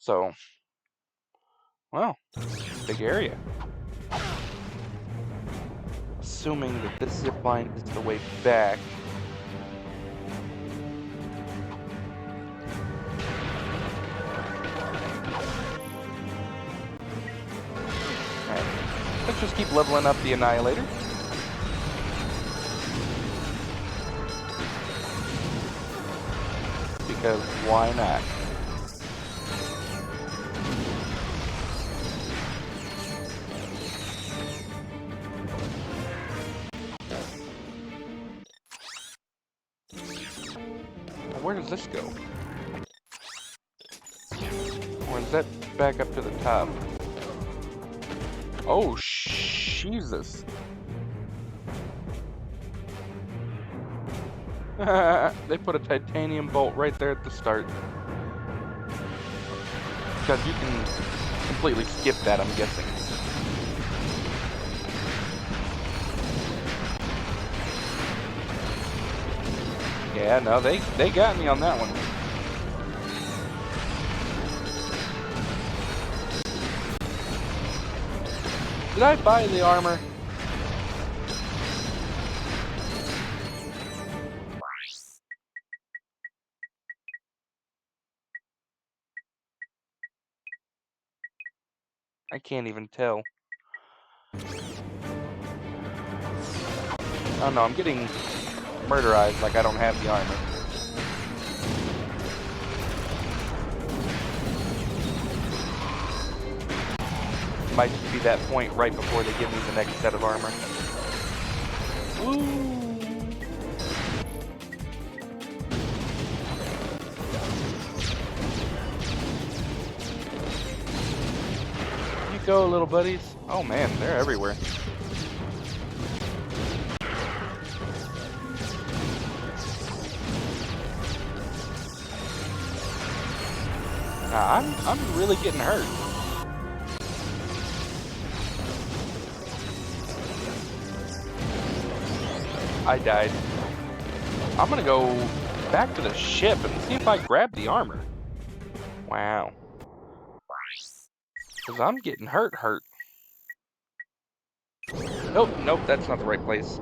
So, well, big area. Assuming that this zip line is the way back. Alright, let's just keep leveling up the Annihilator. Because why not? Where does this go? Or is that back up to the top? Oh, Jesus. They put a titanium bolt right there at the start. Because you can completely skip that, I'm guessing. Yeah, no, they got me on that one. Did I buy the armor? I can't even tell. Oh no, I'm getting murderized like I don't have the armor. Might just be that point right before they give me the next set of armor. Woo! You go, little buddies. Oh man, they're everywhere. I'm really getting hurt. I died. I'm gonna go back to the ship and see if I grab the armor. Wow. Because I'm getting hurt. Nope, that's not the right place.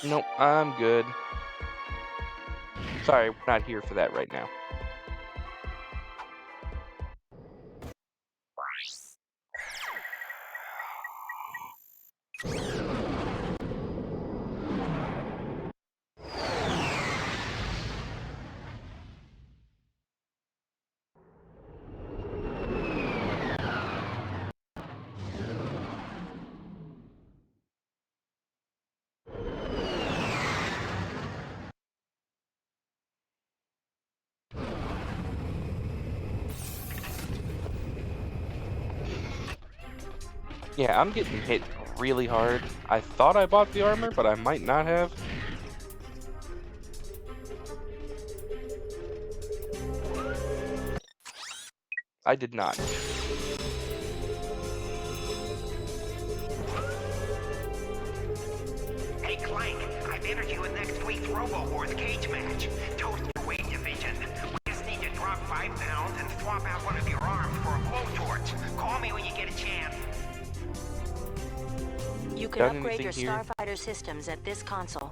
Nope, I'm good. Sorry, we're not here for that right now. Yeah, I'm getting hit really hard. I thought I bought the armor, but I might not have. I did not. Hey Clank, I've entered you in next week's Robo Wars cage match. Toasterweight division. We just need to drop 5 pounds and swap out one of your arms for a blowtorch. Call me when you get a chance. You can upgrade your starfighter systems at this console.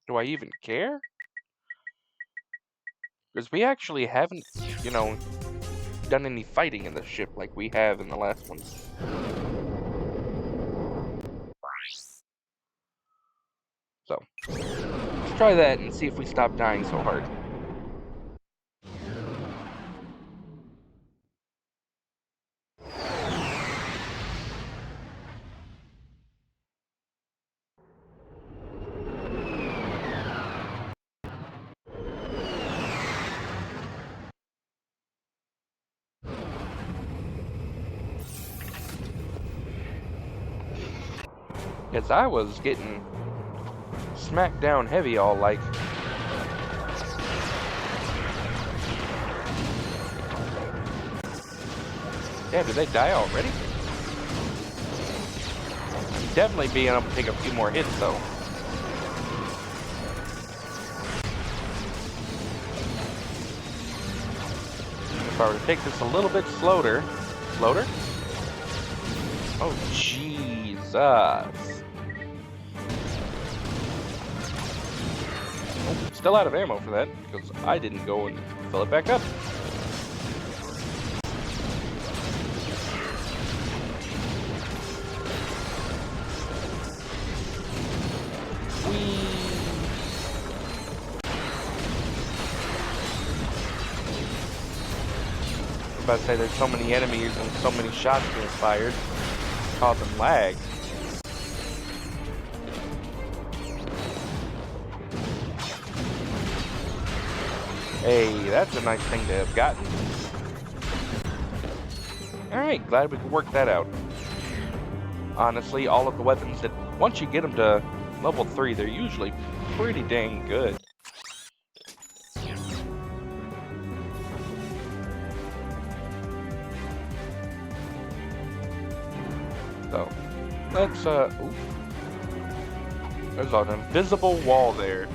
Do I even care? Because we actually haven't, done any fighting in the ship like we have in the last ones. So, let's try that and see if we stop dying so hard. Because I was getting smacked down heavy all like. Damn, did they die already? Definitely being able to take a few more hits though. If I were to take this a little bit slower. Oh, Jesus. Oh, still out of ammo for that, because I didn't go and fill it back up. I'm about to say there's so many enemies and so many shots being fired, causing lag. Hey, that's a nice thing to have gotten. Alright, glad we could work that out. Honestly, all of the weapons that, once you get them to level 3, they're usually pretty dang good. So, let's, ooh. There's an invisible wall there.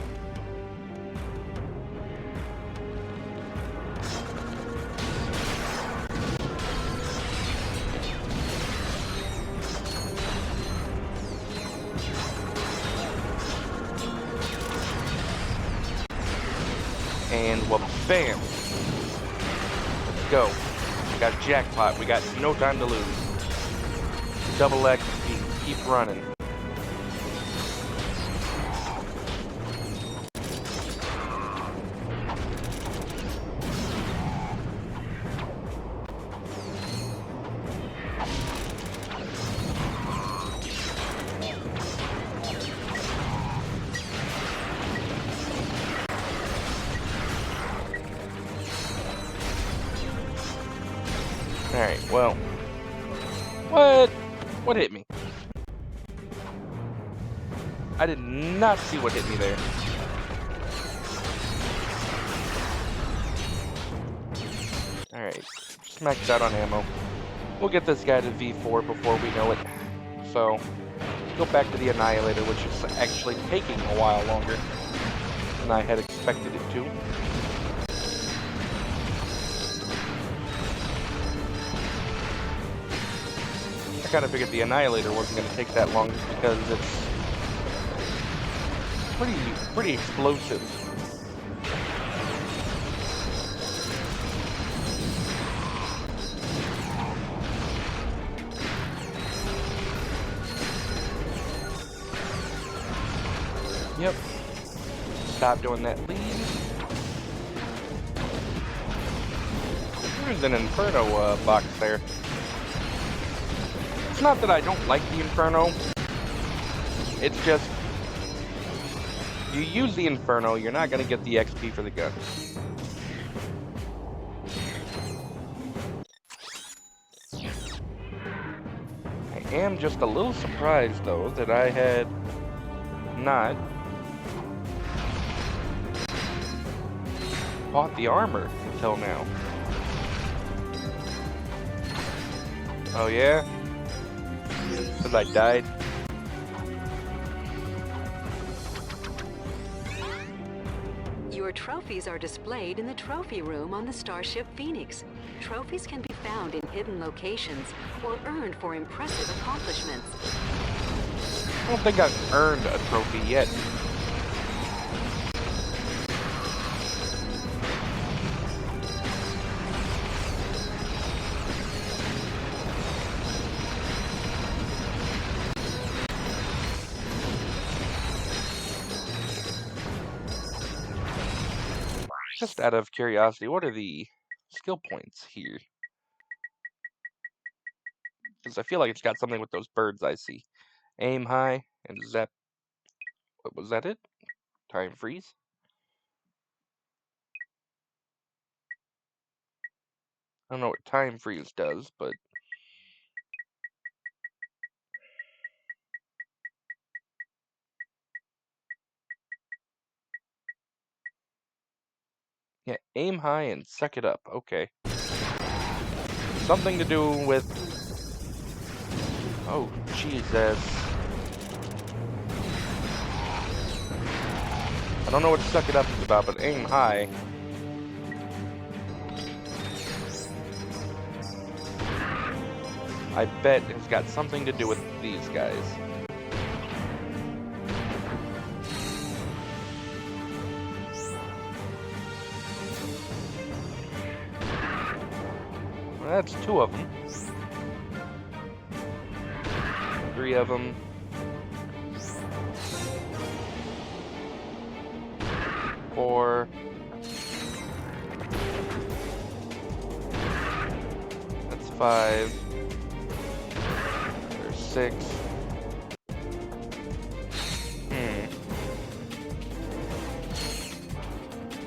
And, well, bam! Let's go. We got jackpot. We got no time to lose. Double XP. Keep running. Alright, well. What hit me? I did not see what hit me there. Alright, just maxed out on ammo. We'll get this guy to V4 before we know it. So, go back to the Annihilator, which is actually taking a while longer than I had expected it to. I kind of figured the Annihilator wasn't going to take that long because it's pretty explosive. Yep. Stop doing that, please. There's an Inferno box there. It's not that I don't like the Inferno. It's just, you use the Inferno, you're not going to get the XP for the gun. I am just a little surprised, though, that I had not bought the armor until now. Oh, yeah? Because I died? Your trophies are displayed in the trophy room on the Starship Phoenix. Trophies can be found in hidden locations or earned for impressive accomplishments. I don't think I've earned a trophy yet. Just out of curiosity, what are the skill points here? Because I feel like it's got something with those birds I see. Aim high and zap. What was that it? Time freeze? I don't know what time freeze does, but Aim high and suck it up. Okay. Something to do with... Oh, Jesus. I don't know what suck it up is about, but aim high. I bet it's got something to do with these guys. Well, that's 2 of them. 3 of them. 4. That's 5. There's 6.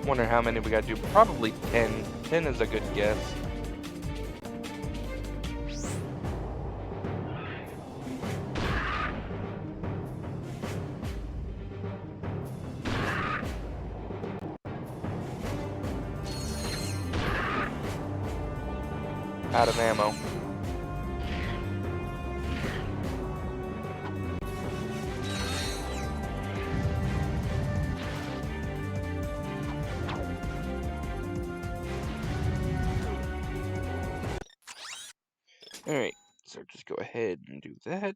Wonder how many we gotta do. Probably 10. 10 is a good guess. Out of ammo. Alright, so just go ahead and do that.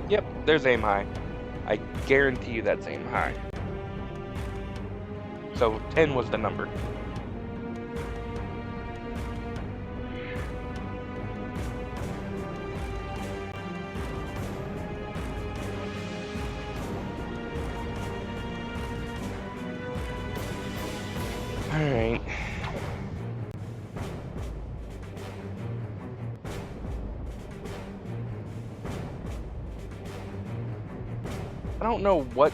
Yep, there's aim high. I guarantee you that's aim high. So 10 was the number. Alright. I don't know what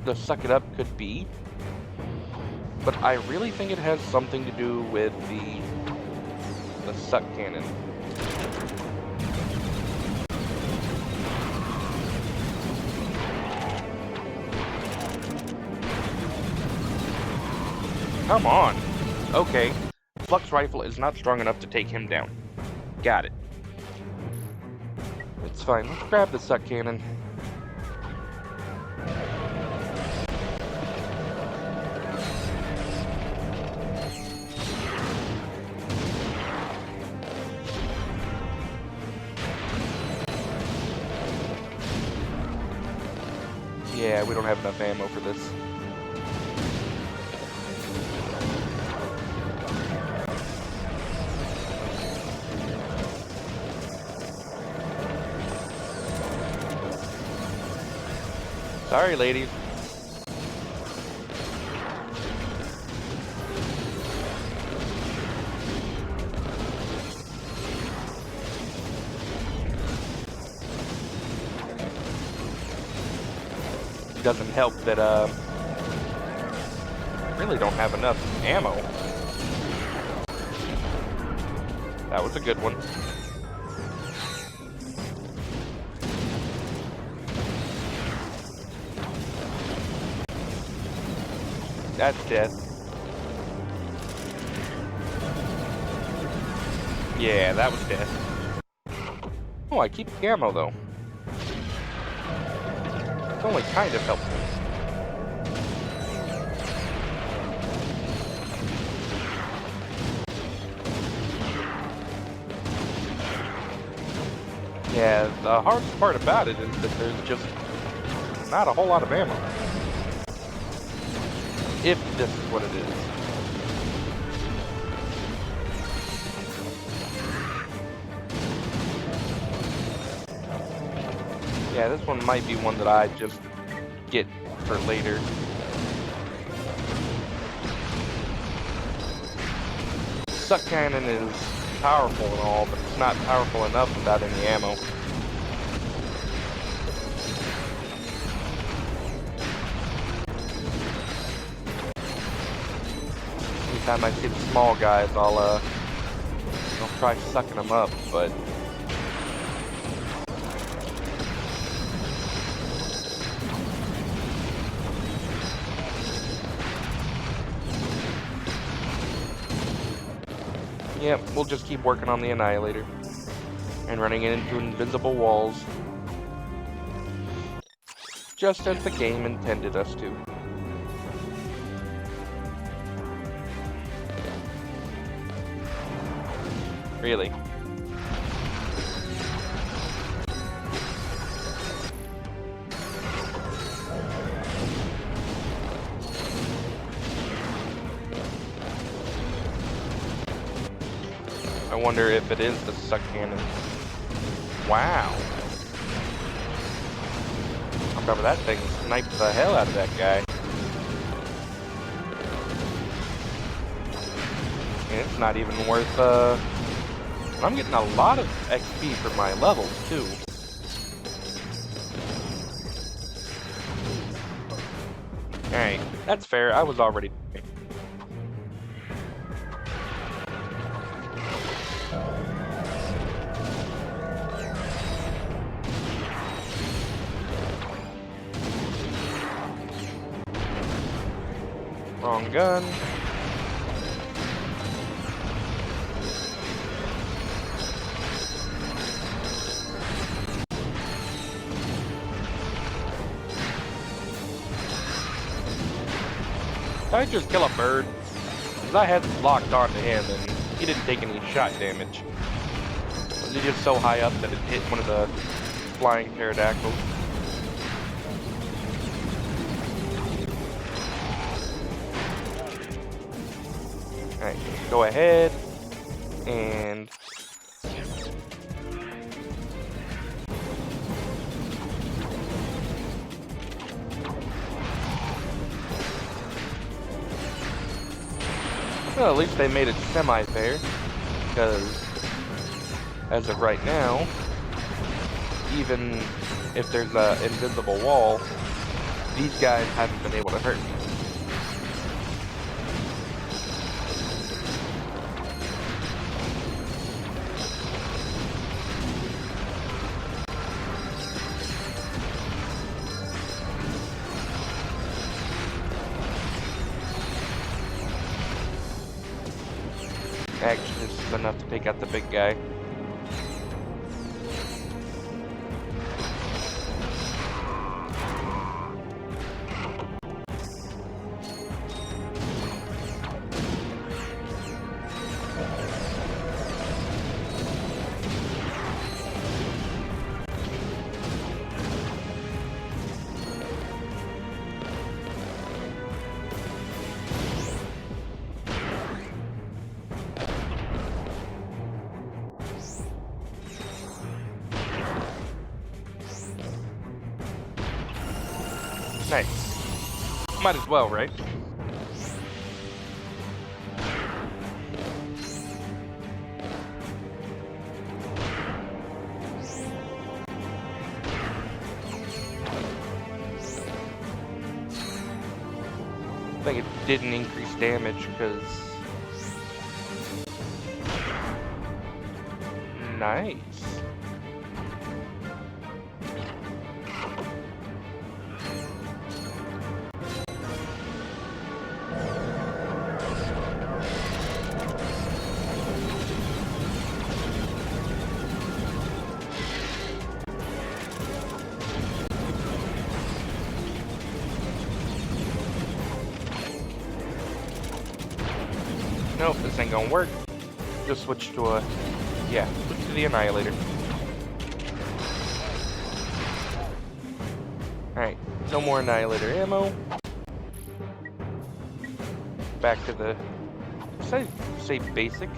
the suck it up could be, but I really think it has something to do with the suck cannon. Come on. Okay. Flux rifle is not strong enough to take him down. Got it. It's fine. Let's grab the suck cannon. Yeah, we don't have enough ammo for this. Sorry, ladies. It doesn't help that, really don't have enough ammo. That was a good one. That's death. Yeah, that was death. Oh, I keep the ammo, though. It's only kind of helpful. Yeah, the hardest part about it is that there's just not a whole lot of ammo. If this is what it is. Yeah, this one might be one that I just get for later. Suck cannon is powerful and all, but it's not powerful enough without any ammo. Anytime I see the small guys, I'll I'll try sucking them up, but... Yep, we'll just keep working on the Annihilator. And running into invisible walls. Just as the game intended us to. Really. I wonder if it is the suck cannon. Wow. I'll cover that thing, sniped the hell out of that guy. And it's not even worth, I'm getting a lot of XP for my levels, too. Alright, that's fair. I was already... Wrong gun. Did I just kill a bird? Because I had locked onto him and he didn't take any shot damage. Was he just so high up that it hit one of the flying pterodactyls? Alright, go ahead and well, at least they made it semi-fair, because as of right now, even if there's an invisible wall, these guys haven't been able to hurt me. Actually, this is enough to take out the big guy. Nice. Might as well, right? I think it didn't increase damage because... Nice. Nope, this ain't gonna work. Just switch to a... yeah, switch to the Annihilator. Alright, no more Annihilator ammo. Back to the... say basic?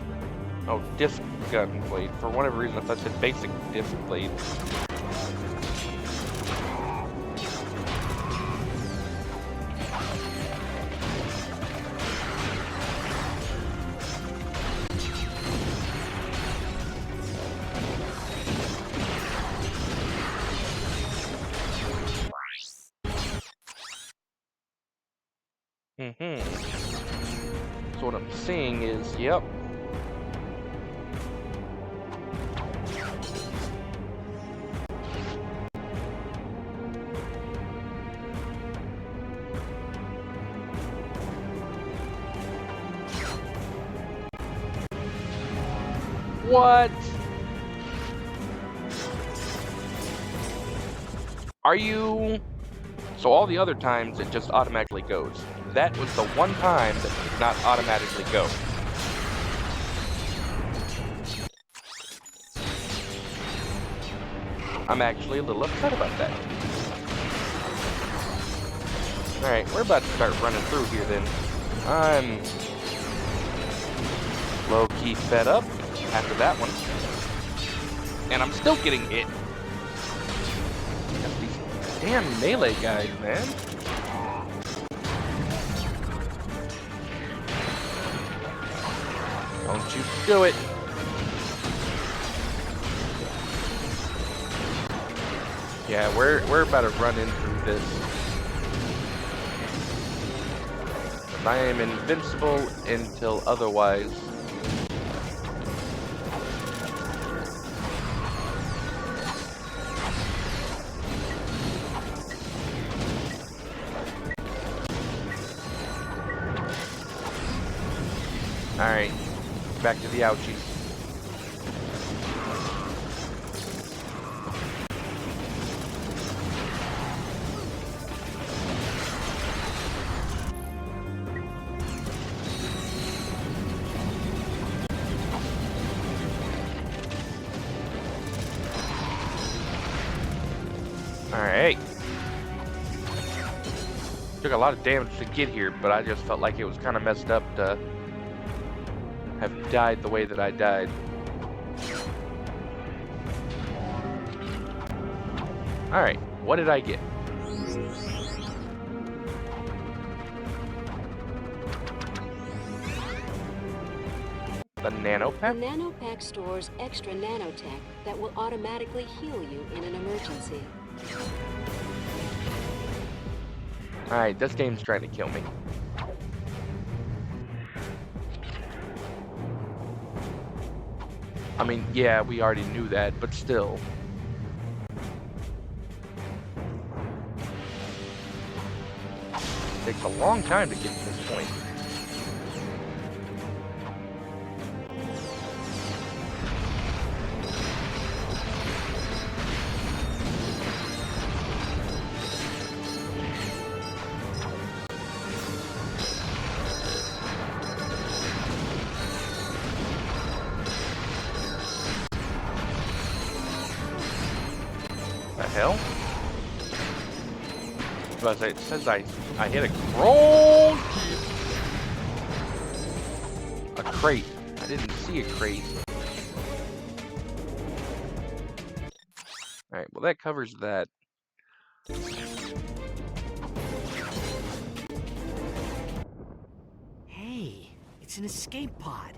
Oh, disc gun blade. For whatever reason, I thought it said basic disc blade. So what I'm seeing is, yep. What? Are you... So all the other times it just automatically goes. That was the one time that it did not automatically go. I'm actually a little upset about that. Alright, we're about to start running through here then. I'm low-key fed up after that one. And I'm still getting hit. Got these damn melee guys, man. Don't you do it. Yeah, we're about to run in through this. I am invincible until otherwise. Alright, back to the ouchies. Alright. Took a lot of damage to get here, but I just felt like it was kind of messed up to have died the way that I died. Alright, what did I get? The nanopack? The nanopack stores extra nanotech that will automatically heal you in an emergency. Alright, this game's trying to kill me. I mean, yeah, we already knew that, but still. It takes a long time to get to this point. Hell? But it says I hit a roll. A crate. I didn't see a crate. Alright, well that covers that. Hey, it's an escape pod.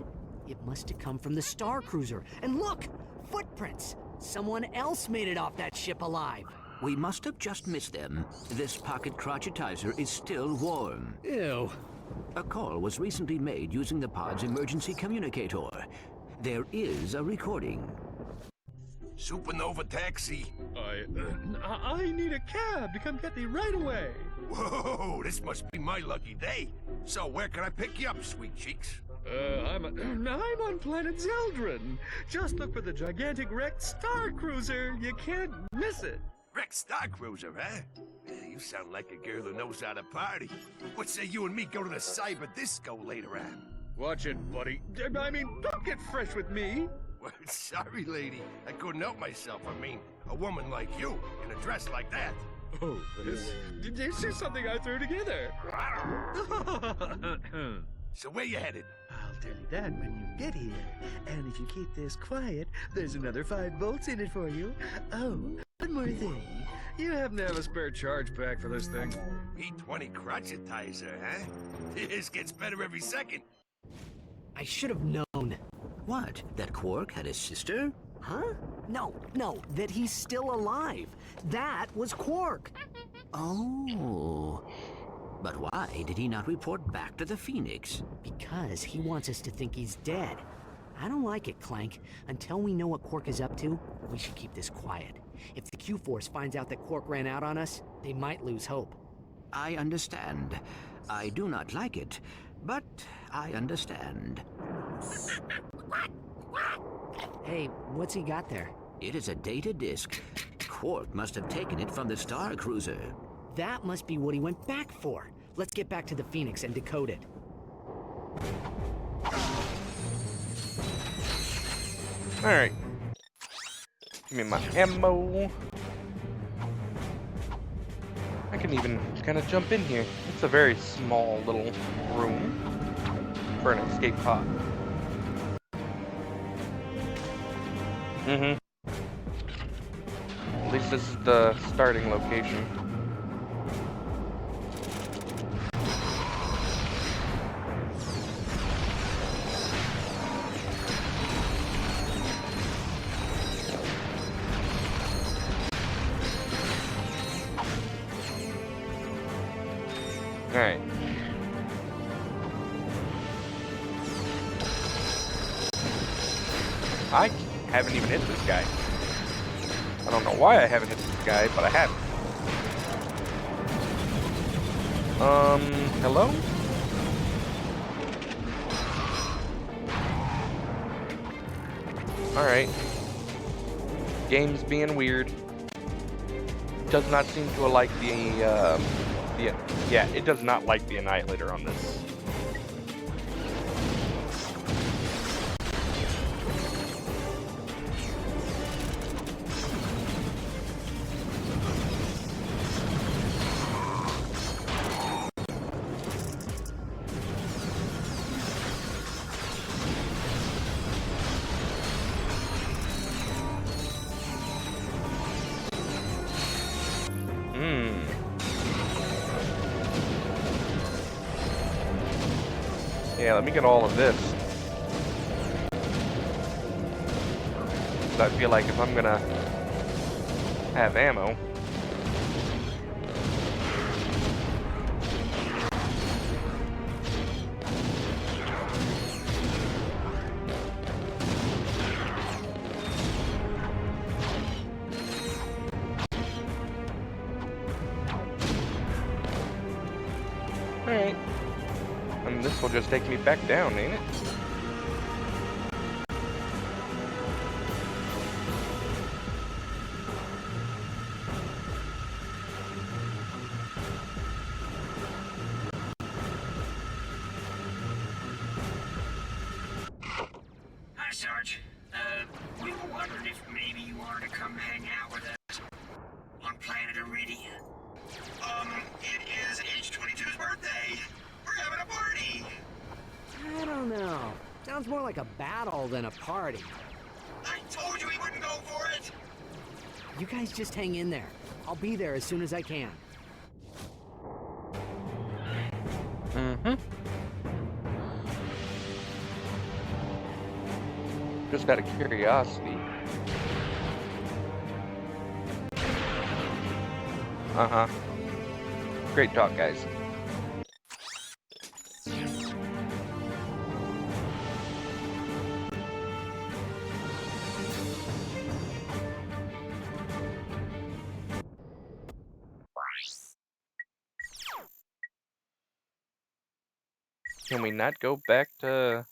It must have come from the Star Cruiser. And look! Footprints! Someone else made it off that ship alive. We must have just missed them. This pocket crotchetizer is still warm. Ew. A call was recently made using the pod's emergency communicator. There is a recording. Supernova taxi. I need a cab to come get me right away. Whoa, this must be my lucky day. So where can I pick you up, sweet cheeks? I'm on planet Zeldrin. Just look for the gigantic wrecked Star Cruiser. You can't miss it. Rex Star Cruiser, huh? Yeah, you sound like a girl who knows how to party. What say you and me go to the cyber disco later on? Watch it, buddy. I mean, don't get fresh with me. Well, sorry, lady. I couldn't help myself. I mean, a woman like you in a dress like that. Oh, this is something I threw together. So where you headed? I'll tell you that when you get here. And if you keep this quiet, there's another 5 volts in it for you. Oh, one more thing. You happen to have a spare charge pack for this thing? E20 crotchetizer, huh? This gets better every second. I should have known. What? That Quark had a sister? Huh? No, that he's still alive. That was Quark. Oh. But why did he not report back to the Phoenix? Because he wants us to think he's dead. I don't like it, Clank. Until we know what Quark is up to, we should keep this quiet. If the Q-Force finds out that Quark ran out on us, they might lose hope. I understand. I do not like it, but I understand. Hey, what's he got there? It is a data disk. Quark must have taken it from the Star Cruiser. That must be what he went back for. Let's get back to the Phoenix and decode it. Alright. Give me my ammo. I can even kind of jump in here. It's a very small little room for an escape pod. At least this is the starting location. Alright. I haven't even hit this guy. I don't know why I haven't hit this guy, but I haven't. Hello? Alright. Game's being weird. Does not seem to like yeah, it does not like the Annihilator on this. Yeah, let me get all of this. 'Cause I feel like if I'm gonna have ammo. Alright. And this will just take me back down, ain't it? Hi, Sarge. We were wondering if maybe you wanted to come hang out with us on planet Iridia. It is H22's birthday. We're having a party. I don't know. Sounds more like a battle than a party. I told you we wouldn't go for it. You guys just hang in there. I'll be there as soon as I can. Just out of curiosity. Great talk, guys. Can we not go back to...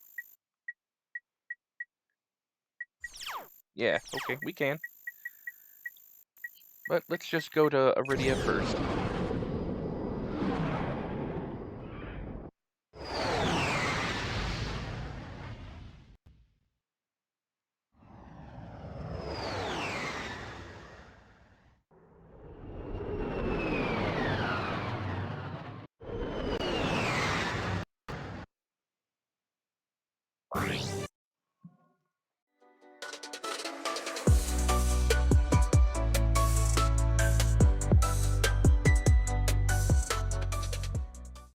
Yeah, okay, we can. But let's just go to Iridia first.